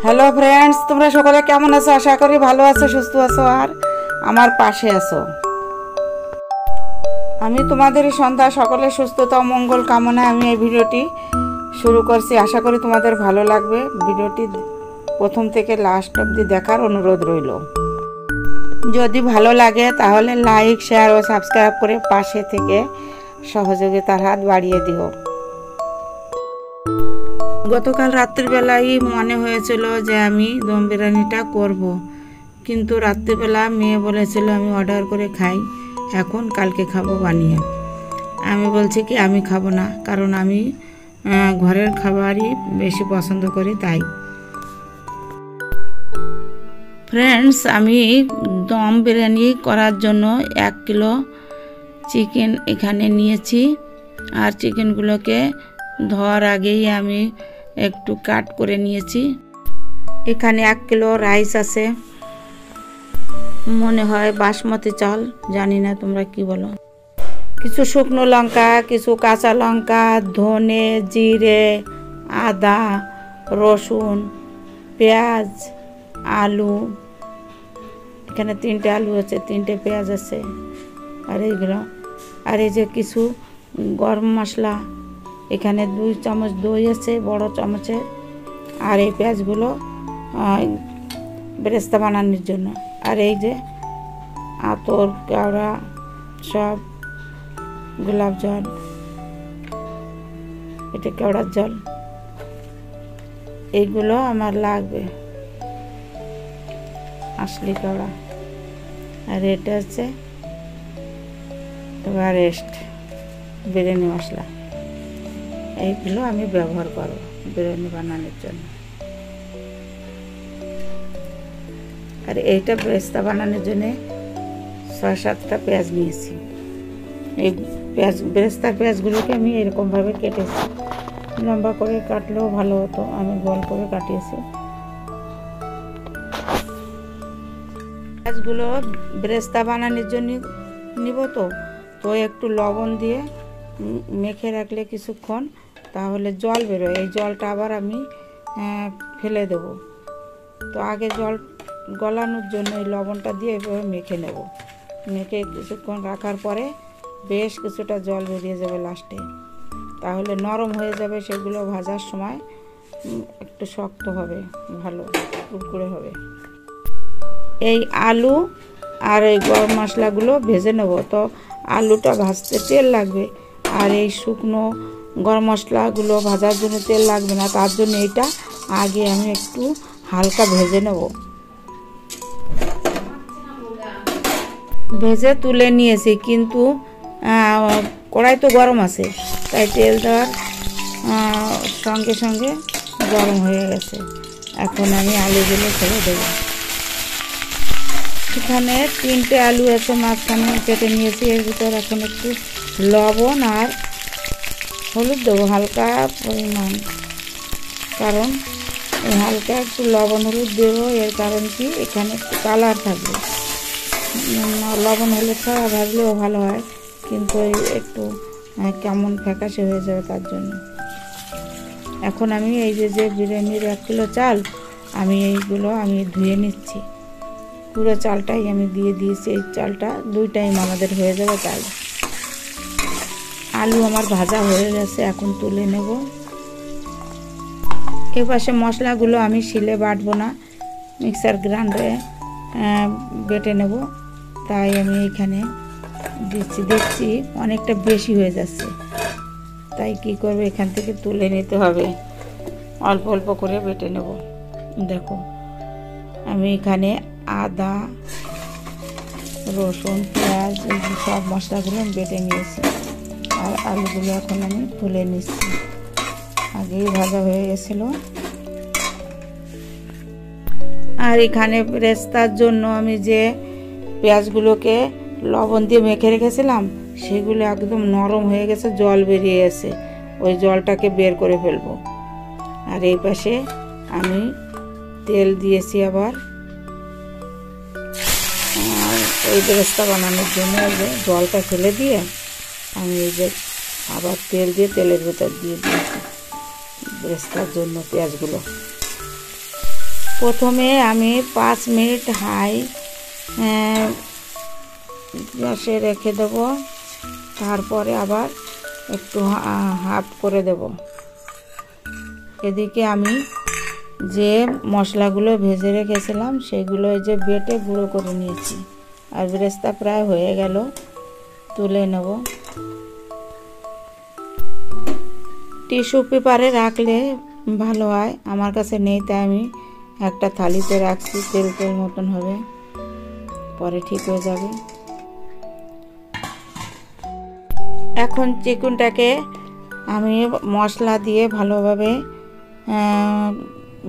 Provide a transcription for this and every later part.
Hello friends, তোমরা সকলে কেমন আছো? আশা করি ভালো আছো, সুস্থ আছো আর আমার পাশে আছো। আমি তোমাদের সন্ধ্যা সকলের সুস্থতা ও মঙ্গল কামনায় আমি এই ভিডিওটি শুরু করছি। আশা করি তোমাদের ভালো লাগবে। ভিডিওটি প্রথম থেকে লাস্ট অবধি দেখার অনুরোধ রইল। যদি ভালো লাগে তাহলে লাইক, শেয়ার ও সাবস্ক্রাইব করে পাশে থেকে সহযোগিতার হাত বাড়িয়ে দিও। গতকাল রাত্রিবেলাই মনে হয়েছিল যে আমি দম বিরিয়ানিটা করব, কিন্তু রাত্রিবেলা মেয়ে বলেছিল আমি অর্ডার করে খাই, এখন কালকে খাবো বানিয়ে। আমি বলছি কি আমি খাবো না, কারণ আমি ঘরের খাবারই বেশি পছন্দ করি। তাই ফ্রেন্ডস, আমি দম বিরিয়ানি করার জন্য 1 কিলো চিকেন এখানে নিয়েছি। আর চিকেনগুলোকে ধোয়ার আগেই আমি একটু কাট করে নিয়েছি। এখানে 1 কিলো রাইস আছে, মনে হয় বাসমতি চাল, জানি না তোমরা কি বলো। কিছু শুকনো লঙ্কা, কিছু কাঁচা লঙ্কা, ধনে, জিরে, আদা, রসুন, পেঁয়াজ, আলু। এখানে 3টে আলু আছে, 3টে পেঁয়াজ আছে, আর এইগুলো। আর এই যে কিছু গরম মশলা, এখানে 2 চামচ দই আছে বড় চামচে। আর এই পেঁয়াজগুলো বেরেস্তা বানানোর জন্য। আর এই যে আতর, কেওড়া, সব গোলাপ জল, এটা কেওড়ার জল, এইগুলো আমার লাগবে, আসলি কেওড়া। আর এটা হচ্ছে এভারেস্ট বিরিয়ানি মশলা। এইগুলো আমি ব্যবহার করব বিরিয়ানি বানানোর জন্য। আর এইটা বেরেস্তা বানানোর জন্য 6-7টা পেঁয়াজ নিয়েছি। এই বেরেস্তার পেঁয়াজগুলোকে আমি এরকমভাবে কেটেছি। লম্বা করে কাটলেও ভালো হতো, আমি গোল করে কাটিয়েছি। পেঁয়াজগুলো বেরেস্তা বানানোর জন্য নিব, তো একটু লবণ দিয়ে মেখে রাখলে কিছুক্ষণ, তাহলে জল বেরোয়। এই জলটা আবার আমি ফেলে দেব। তো আগে জল গলানোর জন্য এই লবণটা দিয়ে এভাবে মেখে নেব। মেখে কিছুক্ষণ রাখার পরে বেশ কিছুটা জল বেরিয়ে যাবে লাস্টে, তাহলে নরম হয়ে যাবে। সেগুলো ভাজার সময় একটু শক্ত হবে, ভালো কুরকুরে হবে। এই আলু আর এই গরম মশলাগুলো ভেজে নেব। তো আলুটা ভাজতে তেল লাগবে, আর এই শুকনো গরম মশলাগুলো ভাজার জন্য তেল লাগবে না। তার জন্য এটা আগে আমি একটু হালকা ভেজে নেব। ভেজে তুলে নিয়েছি, কিন্তু কড়াই তো গরম আছে, তাই তেল দেওয়ার সঙ্গে সঙ্গে গরম হয়ে গেছে। এখন আমি আলুগুলো ছেড়ে দেব। এখানে 3টে আলু আছে, মাঝখানে কেটে নিয়েছি। এর ভিতর এখন একটু লবণ আর হলুদ দেবো হালকা পরিমাণ, কারণ এই হালকা একটু লবণ হলুদ দেবো। এর কারণ কি, এখানে একটু কালার থাকবে। লবণ হলুদ ছাড়া ভাজলেও ভালো হয়, কিন্তু একটু কেমন ফ্যাকাশে হয়ে যাবে, তার জন্য। এখন আমি এই যে বিরিয়ানির 1 কিলো চাল, আমি এইগুলো আমি ধুয়ে নিচ্ছি। পুরো চালটাই আমি দিয়ে দিয়েছি। এই চালটা 2 টাইম আমাদের হয়ে যাবে। তাই আলু আমার ভাজা হয়ে গেছে, এখন তুলে নেব। এপাশে মশলাগুলো আমি শিলে বাটবো না, মিক্সার গ্রাইন্ডারে বেটে নেব। তাই আমি এখানে দিচ্ছি। দেখছি অনেকটা বেশি হয়ে যাচ্ছে, তাই কি করবে, এখান থেকে তুলে নিতে হবে। অল্প অল্প করে বেটে নেব। দেখো আমি এখানে আদা, রসুন, পেঁয়াজ, সব মশলাগুলো বেটে নিয়েছি। আর আলুগুলো এখন আমি তুলে নিচ্ছি, আগেই ভাজা হয়ে গেছিল। আর এখানে বেরেস্তার জন্য আমি যে পেঁয়াজগুলোকে লবণ দিয়ে মেখে রেখেছিলাম, সেগুলো একদম নরম হয়ে গেছে, জল বেরিয়ে গেছে। ওই জলটাকে বের করে ফেলবো। আর এই পাশে আমি তেল দিয়েছি আবার, এই বেরেস্তা বানানোর জন্য জলটা ফেলে দিয়ে আমি এই যে আবার তেল দিয়ে তেলের ভেতর দিয়ে দিয়েছি বেরেস্তার জন্য পেঁয়াজগুলো। প্রথমে আমি 5 মিনিট হাই গ্যাসে রেখে দেব, তারপরে আবার একটু হাফ করে দেব। এদিকে আমি যে মশলাগুলো ভেজে রেখেছিলাম সেগুলো এই যে বেটে গুঁড়ো করে নিয়েছি। আর বেরেস্তা প্রায় হয়ে গেল, তুলে নেব। টিস্যু পেপারে রাখলে ভালো হয়, আমার কাছে নেই তাই আমি একটা থালিতে রাখছি, তেল তেল মতন হবে, পরে ঠিক হয়ে যাবে। এখন চিকেনটাকে আমি মশলা দিয়ে ভালোভাবে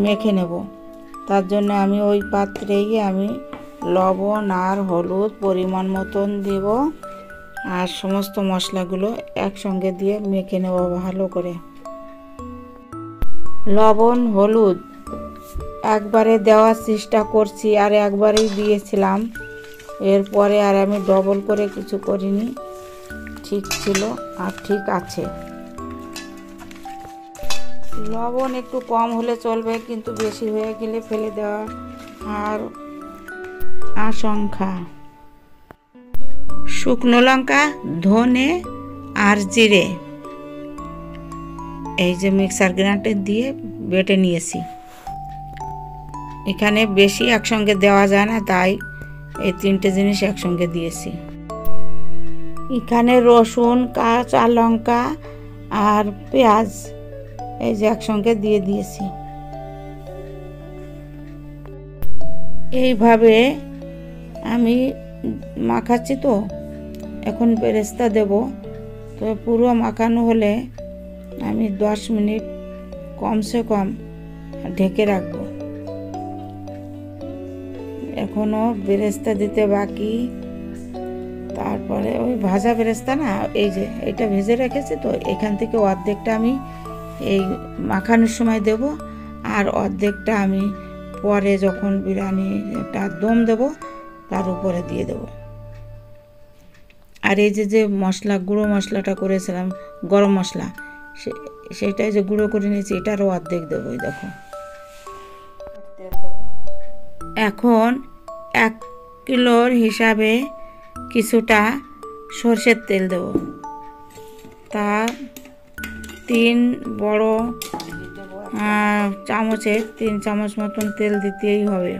মেখে নেব। তার জন্য আমি ওই পাত্রেই আমি লবণ আর হলুদ পরিমাণ মতন দেব, আর সমস্ত মশলাগুলো একসঙ্গে দিয়ে মেখে নেব ভালো করে। লবণ হলুদ একবারে দেওয়ার চেষ্টা করছি, আর একবারেই দিয়েছিলাম, এরপরে আর আমি ডবল করে কিছু করিনি। ঠিক ছিল আর ঠিক আছে। লবণ একটু কম হলে চলবে, কিন্তু বেশি হয়ে গেলে ফেলে দেওয়া আর আশঙ্কা। শুকনো লঙ্কা, ধনে আর জিরে এই যে মিক্সার গ্রাইন্ডার দিয়ে বেটে নিয়েছি। এখানে বেশি একসঙ্গে দেওয়া যায় না, তাই এই 3টে জিনিস একসঙ্গে দিয়েছি। এখানে রসুন, কাঁচা লঙ্কা আর পেঁয়াজ এই যে একসঙ্গে দিয়ে দিয়েছি। এইভাবে আমি মাখাচ্ছি। তো এখন বেরেস্তা দেব, তো পুরো মাখানো হলে আমি 10 মিনিট কমসে কম ঢেকে রাখবো। এখনো বেরেস্তা দিতে বাকি। তারপরে ওই ভাজা বেরেস্তা না, এই যে এটা ভেজে রেখেছি, তো এখান থেকে অর্ধেকটা আমি এই মাখানোর সময় দেব, আর অর্ধেকটা আমি পরে যখন বিরিয়ানিটা দম দেব তার উপরে দিয়ে দেব। আর এই যে মশলা, গুঁড়ো মশলাটা করেছিলাম, গরম মশলা, সেটাই যে গুঁড়ো করে নিয়েছি, এটারও অর্ধেক দেবো। এই দেখো, এখন 1 কিলোর হিসাবে কিছুটা সর্ষের তেল দেব। তা 3 বড় চামচে 3 চামচ মতন তেল দিতেই হবে।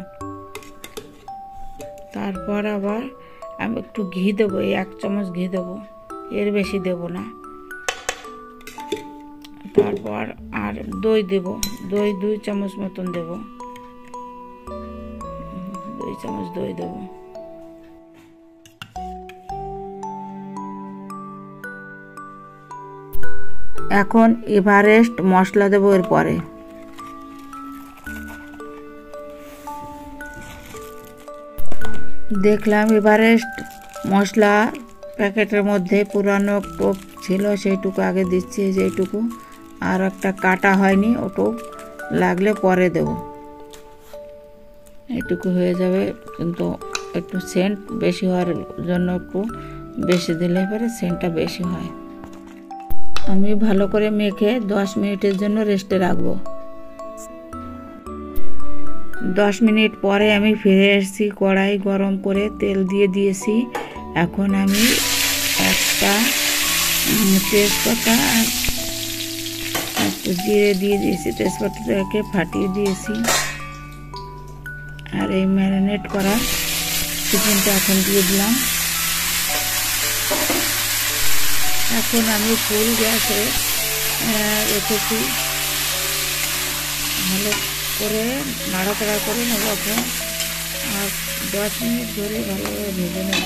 তারপর আবার আমি একটু ঘি দেবো, 1 চামচ ঘি দেবো, এর বেশি দেব না। তারপর আর দই দেব, দই 2 চামচ মতন দেব, 2 চামচ দই দেব। এখন এভারেস্ট মশলা দেব এরপরে। দেখলাম এভারেস্ট মশলা প্যাকেটের মধ্যে পুরানো টোপ ছিল, সেইটুকু আগে দিচ্ছি, যেইটুকু, আর একটা কাটা হয়নি, ওটুকু লাগলে পরে দেব। এইটুকু হয়ে যাবে, কিন্তু একটু সেন্ট বেশি হওয়ার জন্য একটু বেশি দিলে পরে সেন্টটা বেশি হয়। আমি ভালো করে মেখে 10 মিনিটের জন্য রেস্টে রাখবো। 10 মিনিট পরে আমি ফিরে এসেছি। কড়াই গরম করে তেল দিয়ে দিয়েছি। এখন আমি একটা তেজপাতা একটু জিরে দিয়ে দিয়েছি, তেজপাতাটাকে ফাটিয়ে দিয়েছি। আর এই ম্যারিনেট করা চিকেনটা এখন দিয়ে দিলাম। এখন আমি ফুল গ্যাসে রেখেছি, ভালো করে নাড়াচাড়া করে নেব এখন, আর 10 মিনিট ধরে ভালোভাবে ভেজে নেব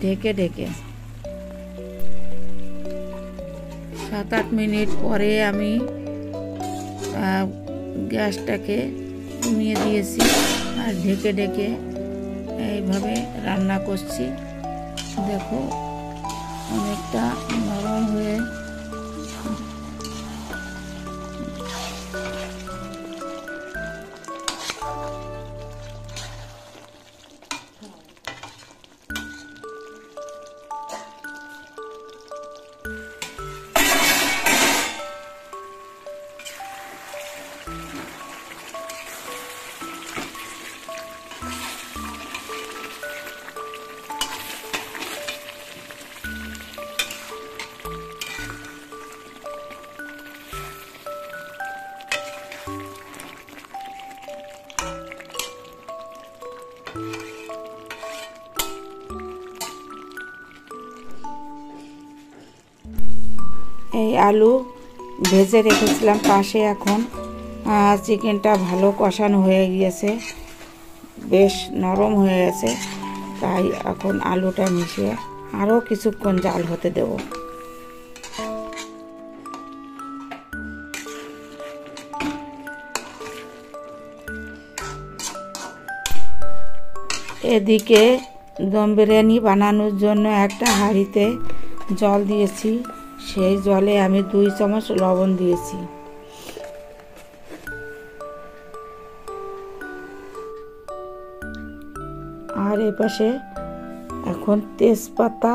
ঢেকে ঢেকে। 7-8 মিনিট পরে আমি গ্যাসটাকে কমিয়ে দিয়েছি, আর ঢেকে ঢেকে এইভাবে রান্না করছি। দেখো অনেকটা নরম হয়ে আলু ভেজে রেখেছিলাম পাশে। এখন চিকেনটা ভালো কষানো হয়ে গিয়েছে, বেশ নরম হয়ে গেছে, তাই এখন আলুটা মিশিয়ে আরও কিছুক্ষণ জাল হতে দেব। এদিকে দম বিরিয়ানি বানানোর জন্য একটা হাঁড়িতে জল দিয়েছি, সেই জলে আমি 2 চামচ লবণ দিয়েছি। আর এপাশে এখন তেজপাতা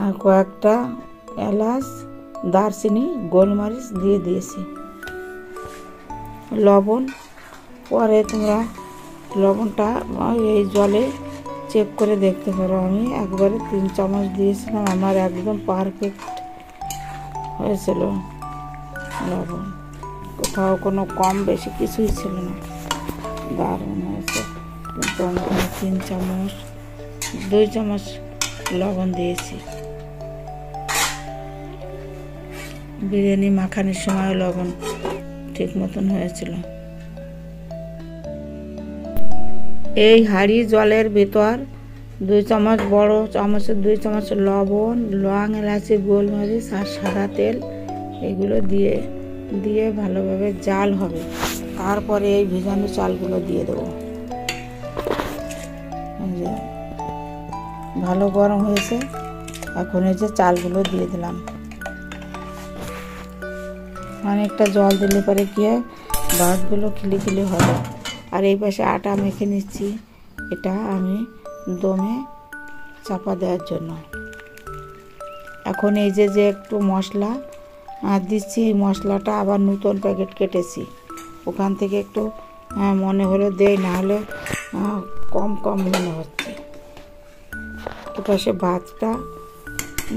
আর কয়েকটা এলাচ, দারচিনি, গোলমরিচ দিয়ে দিয়েছি। লবণ পরে তোমরা লবণটা এই জলে চেক করে দেখতে পারো। আমি একবারে 3 চামচ দিয়েছিলাম, আমার একদম পারফেক্ট হয়েছিল লবণ, কোথাও কোনো কম বেশি কিছুই ছিল না, দারুণ হয়েছে। কিন্তু আমি 3 চামচ 2 চামচ লবণ দিয়েছি। বিরিয়ানি মাখানোর সময় লবণ ঠিক মতন হয়েছিল। এই হাঁড়ি জলের ভিতর 2 চামচ বড় চামচের 2 চামচ লবণ, লং, এলাচি, গোলমরিচ আর সাদা তেল এগুলো দিয়ে ভালোভাবে জাল হবে। তারপরে এই ভেজানো চালগুলো দিয়ে দেবো। ভালো গরম হয়েছে, এখন এই যে চালগুলো দিয়ে দিলাম। অনেকটা জল দিলে পরে কি হয়, ভাতগুলো খিলি হবে। আর এই পাশে আটা মেখে নিচ্ছি, এটা আমি দমে চাপা দেওয়ার জন্য। এখন এই যে একটু মশলা দিচ্ছি, এই মশলাটা আবার নতুন প্যাকেট কেটেছি, ওখান থেকে একটু মনে হলো দেই, না হলে কম মনে হচ্ছে। এপাশে ভাতটা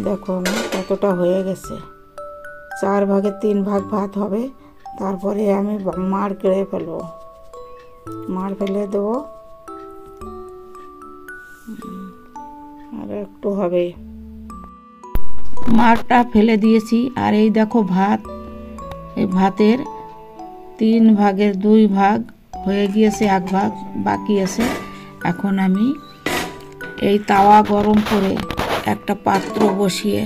দেখো আমার কতটা হয়ে গেছে, 4 ভাগে 3 ভাগ ভাত হবে। তারপরে আমি মাড় ফেলে দেবো, আর একটু হবে। মাড়টা ফেলে দিয়েছি। আর এই দেখো ভাত, এই ভাতের 3 ভাগের 2 ভাগ হয়ে গিয়েছে, 1 ভাগ বাকি আছে। এখন আমি এই তাওয়া গরম করে একটা পাত্র বসিয়ে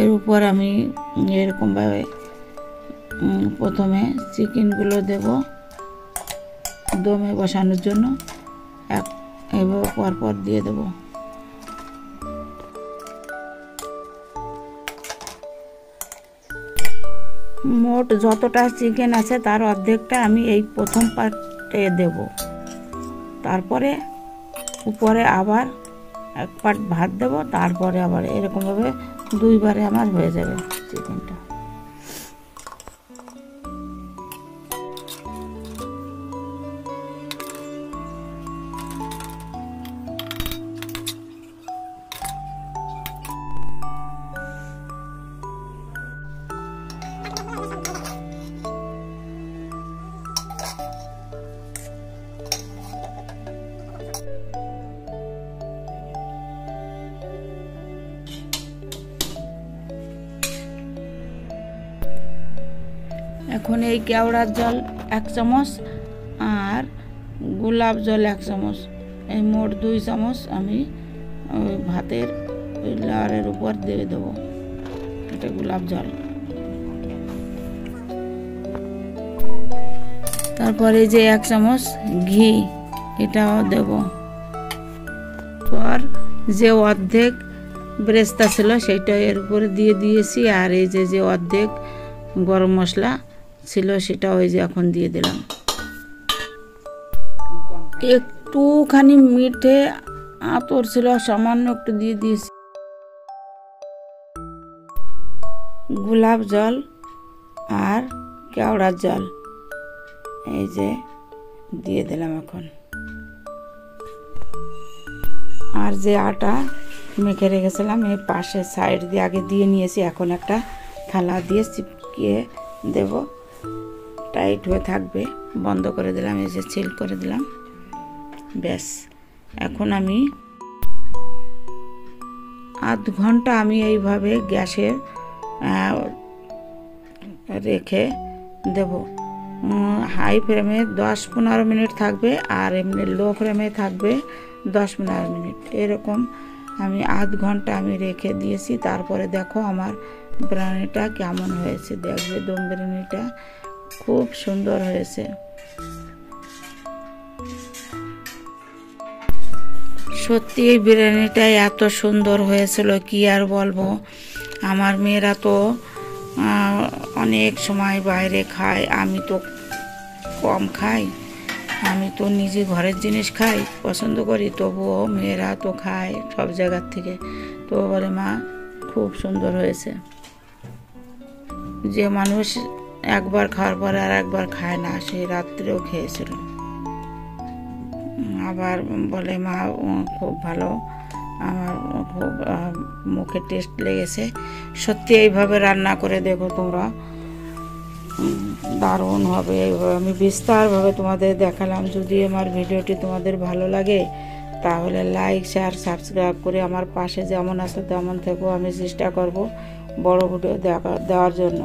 এর উপর আমি এরকমভাবে প্রথমে চিকেনগুলো দেব দমে বসানোর জন্য, এভাবে পরপর দিয়ে দেব। মোট যতটা চিকেন আছে তার অর্ধেকটা আমি এই প্রথম পার্টে দেব। তারপরে উপরে আবার 1 পার্ট ভাত দেব, তারপরে আবার এরকমভাবে 2 বারে আমার হয়ে যাবে চিকেনটা। এখন এই কেওড়ার জল 1 চামচ আর গোলাপ জল 1 চামচ, এই মোট 2 চামচ আমি ভাতের ওই লেয়ারের উপর দিয়ে দেবো। এটা গোলাপ জল। তারপরে যে 1 চামচ ঘি, এটাও দেব। পর যে অর্ধেক বেরেস্তা ছিল সেটা এর উপরে দিয়ে দিয়েছি। আর এই যে অর্ধেক গরম মশলা ছিল সেটা ওই যে এখন দিয়ে দিলাম। একটুখানি মিঠে আতর ছিল, সামান্য একটু দিয়ে দিয়েছি। গোলাপ জল আর কেওড়ার জল এই যে দিয়ে দিলাম এখন। আর যে আটা মেখে রেখেছিলাম এই পাশে সাইড দিয়ে আগে দিয়ে নিয়েছি, এখন একটা থালা দিয়ে চিপকিয়ে দেব, টাইট হয়ে থাকবে। বন্ধ করে দিলাম, এই যে সিল করে দিলাম, ব্যাস। এখন আমি আধ ঘন্টা আমি এইভাবে গ্যাসে রেখে দেব। হাই ফ্লেমে 10-15 মিনিট থাকবে, আর এমনি লো ফ্লেমে থাকবে 10-15 মিনিট। এরকম আমি আধ ঘন্টা আমি রেখে দিয়েছি। তারপরে দেখো আমার বিরিয়ানিটা কেমন হয়েছে। দেখবে দম বিরিয়ানিটা খুব সুন্দর হয়েছে। সত্যি এই বিরিয়ানিটা এত সুন্দর হয়েছিল কি আর বলবো। আমার মেয়েরা তো অনেক সময় বাইরে খায়, আমি তো কম খাই। আমি তো নিজে ঘরের জিনিস খাই, পছন্দ করি, তবুও মেয়েরা তো খায় সব জায়গার থেকে। তো বলে মা খুব সুন্দর হয়েছে। যে মানুষ একবার খাওয়ার পরে আর একবার খায় না, সেই রাত্রেও খেয়েছিল। আবার বলে মা খুব ভালো, আমার খুব মুখে টেস্ট লেগেছে। সত্যি এইভাবে রান্না করে দেখো তোমরা, দারুণ হবে। এইভাবে আমি বিস্তারভাবে তোমাদের দেখালাম। যদি আমার ভিডিওটি তোমাদের ভালো লাগে তাহলে লাইক, শেয়ার, সাবস্ক্রাইব করে আমার পাশে যেমন আছো তেমন থেকো। আমি চেষ্টা করব বড় ভিডিও দেওয়ার জন্য।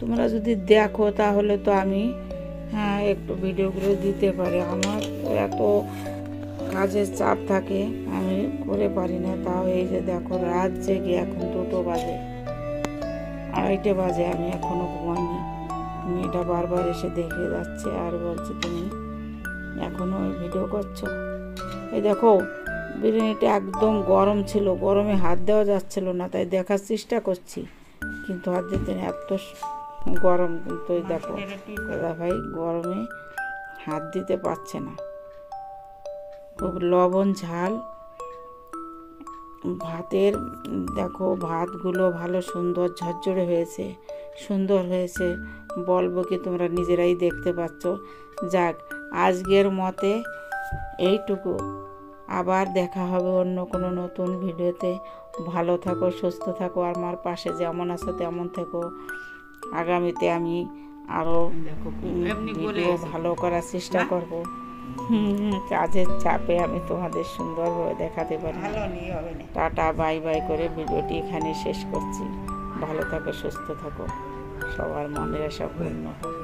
তোমরা যদি দেখো তাহলে তো আমি একটু ভিডিওগুলো দিতে পারি। আমার এত কাজের চাপ থাকে, আমি করে পারি না। তাও এই যে দেখো রাত জেগে এখন 2টো বাজে, 2:30 বাজে, আমি এখনো ঘুমাইনি। মেয়েটা বারবার এসে দেখে যাচ্ছে আর বলছে তুমি এখনো ভিডিও করছো। এই দেখো বিরিয়ানিটা একদম গরম ছিল, গরমে হাত দেওয়া যাচ্ছিল না, তাই দেখার চেষ্টা করছি, কিন্তু হাত দিতে এত গরম। কিন্তু এই দেখো দাদা ভাই গরমে হাত দিতে পারছে না। খুব লবণ ঝাল ভাতের, দেখো ভাতগুলো ভালো সুন্দর ঝরঝরে হয়েছে, সুন্দর হয়েছে। বলবো কি, তোমরা নিজেরাই দেখতে পাচ্ছ। যাক, আজকের মতে এইটুকু। আবার দেখা হবে অন্য কোনো নতুন ভিডিওতে। ভালো থাকো, সুস্থ থাকো, আমার পাশে যেমন আছো তেমন থেকো। আগামীতে আমি আরও ভিডিও ভালো করার চেষ্টা করব। কাজের চাপে আমি তোমাদের সুন্দরভাবে দেখাতে পারি। টাটা বাই বাই করে ভিডিওটি এখানে শেষ করছি। ভালো থাকো, সুস্থ থাকো, সবার মনের আশা পূর্ণ হোক।